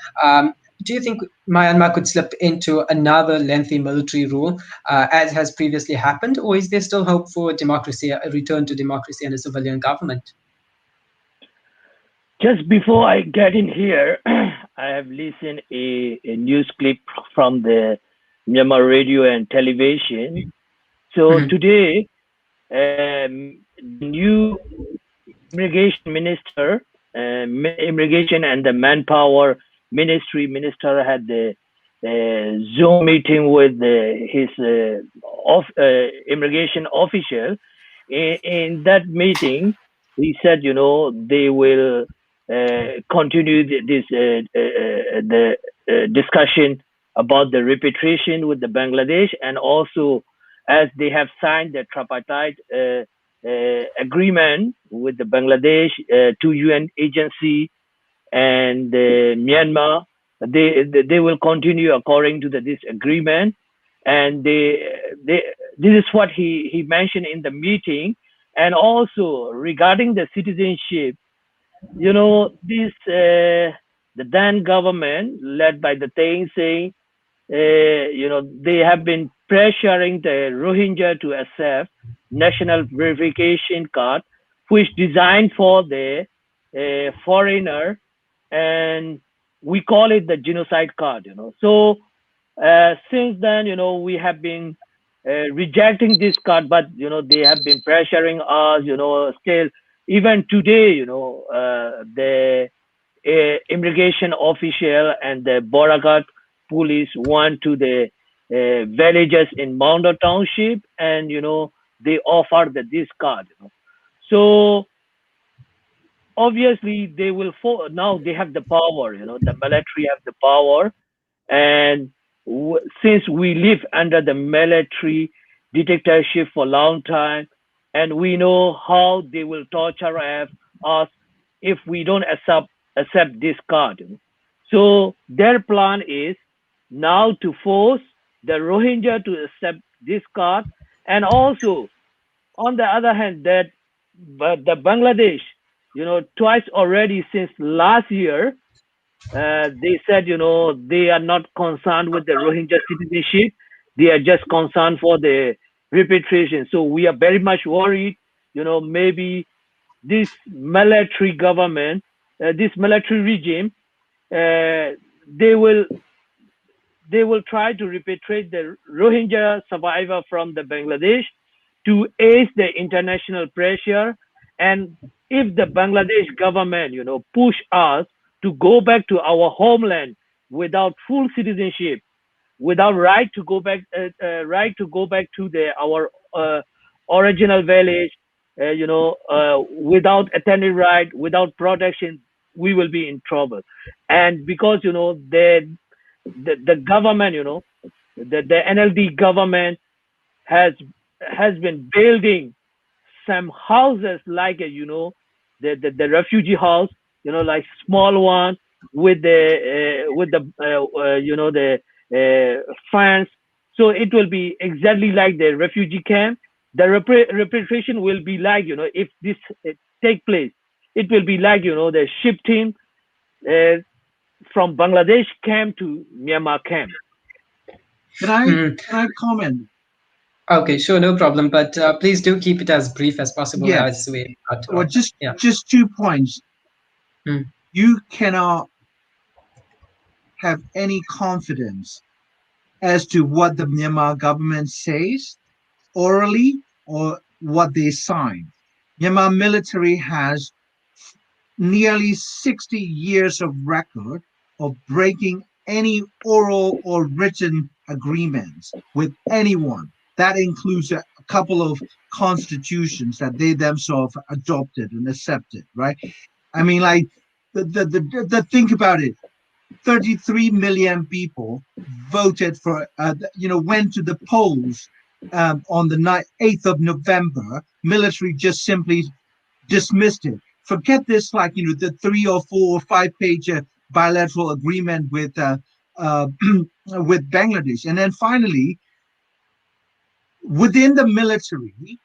S1: Do you think Myanmar could slip into another lengthy military rule, as has previously happened, or is there still hope for democracy, a return to democracy and a civilian government?
S6: Just before I get in here, I have listened a news clip from the Myanmar radio and television. So today, new immigration minister, immigration and the manpower minister had the Zoom meeting with his immigration official. In that meeting, he said, they will continue the discussion about the repatriation with the Bangladesh, and also as they have signed the tripartite agreement with the Bangladesh, 2 UN agency and Myanmar, they will continue according to this agreement. And this is what he mentioned in the meeting. And also regarding the citizenship, the then government led by the Thein Sein they have been pressuring the Rohingya to accept national verification card, which designed for the foreigner, and we call it the genocide card. So since then, we have been rejecting this card, but they have been pressuring us. Still, even today, the immigration official and the Boragat police went to the villages in Mount Township, and they offered this card. So obviously they will now they have the power. The military have the power, and since we live under the military dictatorship for a long time, and we know how they will torture us if we don't accept this card. So their plan is now to force the Rohingya to accept this card, and also on the other hand that the Bangladesh, twice already since last year, they said, they are not concerned with the Rohingya citizenship. They are just concerned for the repatriation. So we are very much worried, maybe this military government, this military regime, they will try to repatriate the Rohingya survivor from the Bangladesh to ease the international pressure. And if the Bangladesh government, push us to go back to our homeland without full citizenship, without right to go back to our original village, without attendant right, without protection, we will be in trouble. And because the government, the NLD government has been building some houses like the refugee house, like small one with the fence. So it will be exactly like the refugee camp. The repatriation will be like, if this take place, it will be like, the shifting from Bangladesh camp to Myanmar camp.
S8: Can I comment?
S1: Okay, sure, no problem. But please do keep it as brief as possible,
S8: Yes.
S1: as we got
S8: Well, just 2 points. You cannot have any confidence as to what the Myanmar government says orally or what they sign. Myanmar military has nearly 60 years of record of breaking any oral or written agreements with anyone. That includes a couple of constitutions that they themselves adopted and accepted, right? I mean, like, think about it. 33 million people voted for, went to the polls on the 8th of November. Military just simply dismissed it. Forget this, like, the 3 or 4 or 5 page bilateral agreement with with Bangladesh. And then finally, within the military,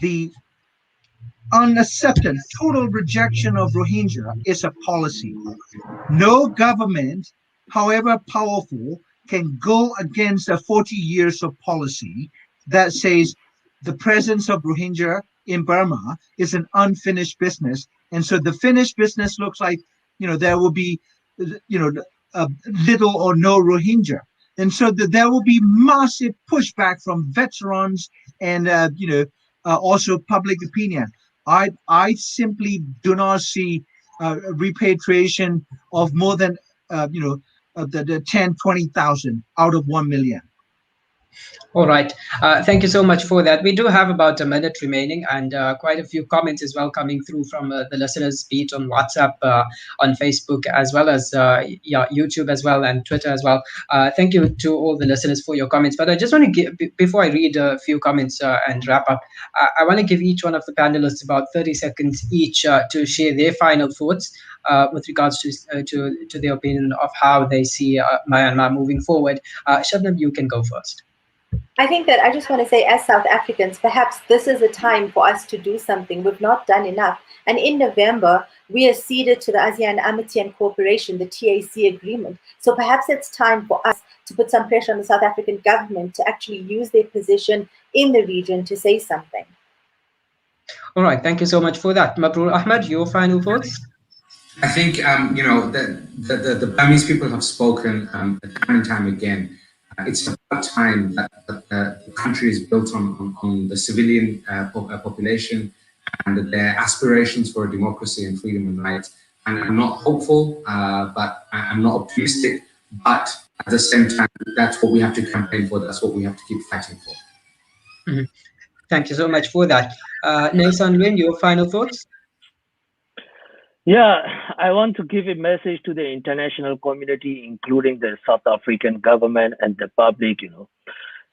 S8: the unaccepted total rejection of Rohingya is a policy. No government, however powerful, can go against a 40 years of policy that says the presence of Rohingya in Burma is an unfinished business. And so the finished business looks like, there will be, little or no Rohingya. And so there will be massive pushback from veterans and, also public opinion. I simply do not see repatriation of more than, the 10, 20,000 out of 1 million.
S1: All right. Thank you so much for that. We do have about a minute remaining, and quite a few comments as well coming through from the listeners, be it on WhatsApp, on Facebook, as well as YouTube as well, and Twitter as well. Thank you to all the listeners for your comments. But I just want to give, before I read a few comments and wrap up, I want to give each one of the panelists about 30 seconds each to share their final thoughts with regards to their opinion of how they see Myanmar moving forward. Shabnam, you can go first.
S7: I think that I just want to say, as South Africans, perhaps this is a time for us to do something. We've not done enough. And in November, we acceded to the ASEAN Amity and Cooperation, the TAC agreement. So perhaps it's time for us to put some pressure on the South African government to actually use their position in the region to say something.
S1: All right, thank you so much for that. Mabrur Ahmed, your final thoughts?
S5: I think the Burmese people have spoken time and time again. It's about time that the country is built on the civilian population and their aspirations for democracy and freedom and rights. And I'm not hopeful, but I'm not optimistic. But at the same time, that's what we have to campaign for. That's what we have to keep fighting for.
S1: Mm-hmm. Thank you so much for that. Nelson Lynn, your final thoughts?
S6: Yeah, I want to give a message to the international community, including the South African government and the public,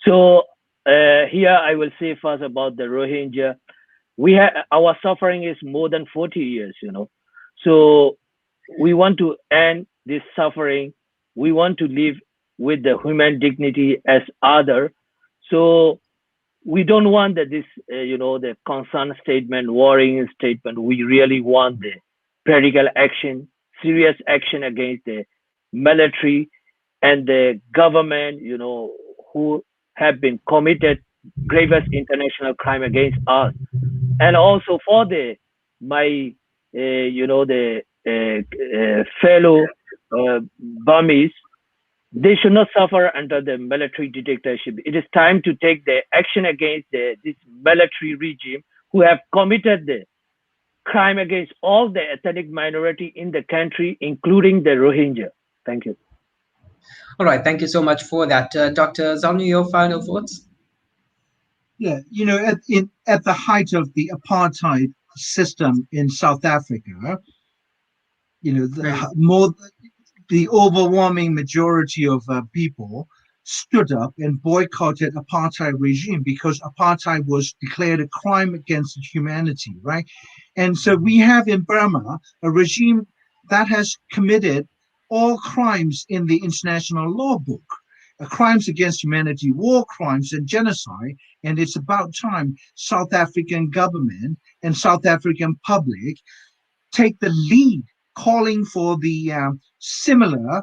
S6: So here I will say first about the Rohingya. Our suffering is more than 40 years, So we want to end this suffering. We want to live with the human dignity as other. So we don't want that this, the concern statement, worrying statement. We really want the practical action, serious action against the military and the government, who have been committed gravest international crime against us. And also for fellow Burmese, they should not suffer under the military dictatorship. It is time to take the action against this military regime who have committed the crime against all the ethnic minority in the country, including the Rohingya. Thank you.
S1: All right, thank you so much for that. Dr. Zalmi, your final thoughts?
S8: Yeah, at the height of the apartheid system in South Africa, the overwhelming majority of people stood up and boycotted apartheid regime because apartheid was declared a crime against humanity, right? And so we have in Burma a regime that has committed all crimes in the international law book, crimes against humanity, war crimes and genocide. And it's about time South African government and South African public take the lead, calling for the similar,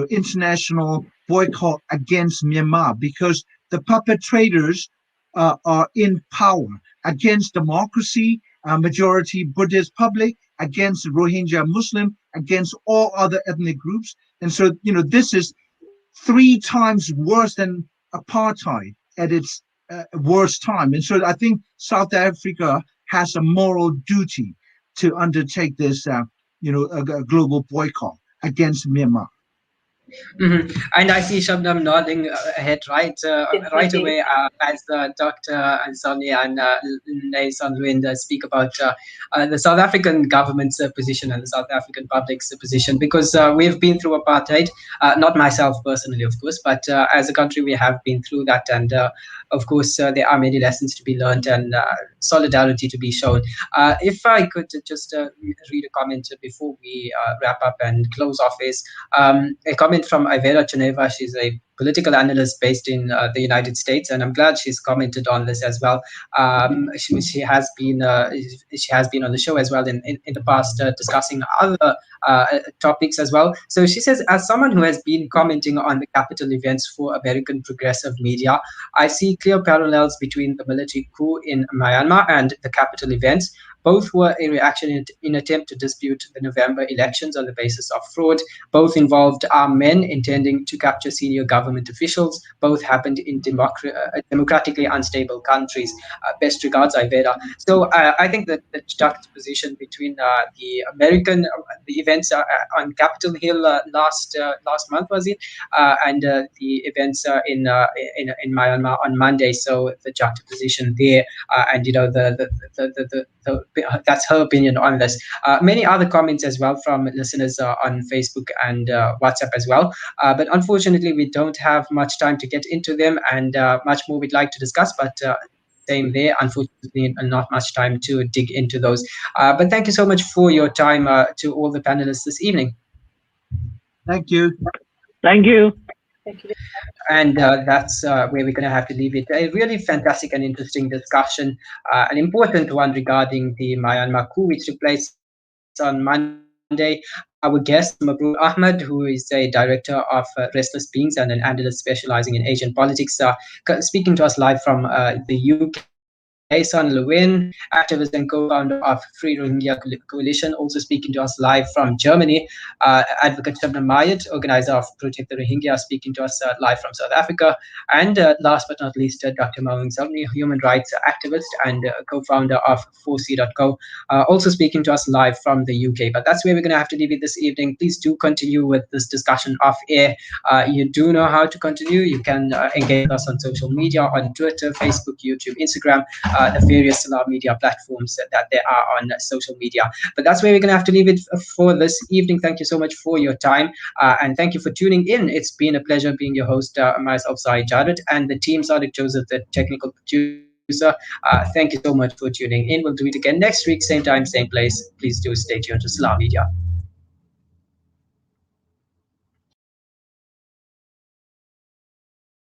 S8: international boycott against Myanmar, because the perpetrators are in power against democracy, majority Buddhist public, against Rohingya Muslim, against all other ethnic groups. And so, this is 3 times worse than apartheid at its worst time. And so I think South Africa has a moral duty to undertake this, a global boycott against Myanmar.
S1: Mm-hmm. And I see Shabnam nodding ahead right away as Dr. Sonia and Nelson Lwin speak about the South African government's position and the South African public's position, because we've been through apartheid, not myself personally, of course, but as a country we have been through that, and of course there are many lessons to be learned and solidarity to be shown. If I could just read a comment before we wrap up and close off, is a comment from Ivera Cheneva. She's a political analyst based in the United States, and I'm glad she's commented on this as well. She has been on the show as well in the past, discussing other topics as well. So she says, as someone who has been commenting on the capital events for American progressive media, I see clear parallels between the military coup in Myanmar and the capital events. Both were a reaction in attempt to dispute the November elections on the basis of fraud. Both involved armed men intending to capture senior government officials. Both happened in democratically unstable countries. Best regards, Iveda. So I think that the juxtaposition between the events on Capitol Hill last month, was it, and the events in Myanmar on Monday. So the juxtaposition there, and that's her opinion on this. Many other comments as well from listeners on Facebook and WhatsApp as well. But unfortunately, we don't have much time to get into them, and much more we'd like to discuss. But same there, unfortunately, not much time to dig into those. But thank you so much for your time to all the panelists this evening.
S8: Thank you.
S6: Thank you.
S7: Thank you.
S1: And that's where we're going to have to leave it. A really fantastic and interesting discussion, an important one regarding the Myanmar coup, which took place on Monday. Our guest, Mabrur Ahmed, who is a director of Restless Beings and an analyst specializing in Asian politics, speaking to us live from the UK. San Lewin, activist and co-founder of Free Rohingya Coalition, also speaking to us live from Germany. Advocate Shabnam Mayat, organizer of Protect the Rohingya, speaking to us live from South Africa. And last but not least, Dr. Mawing Zavni, human rights activist and co-founder of 4C.co, also speaking to us live from the UK. But that's where we're going to have to leave it this evening. Please do continue with this discussion off air. You do know how to continue. You can engage with us on social media, on Twitter, Facebook, YouTube, Instagram, the various media platforms that there are on social media. But that's where we're going to have to leave it for this evening. Thank you so much for your time, and thank you for tuning in. It's been a pleasure being your host, myself, Zahid Jared, and the team, Sadiq Joseph, the technical producer. Thank you so much for tuning in. We'll do it again next week, same time, same place. Please do stay tuned to Salam Media.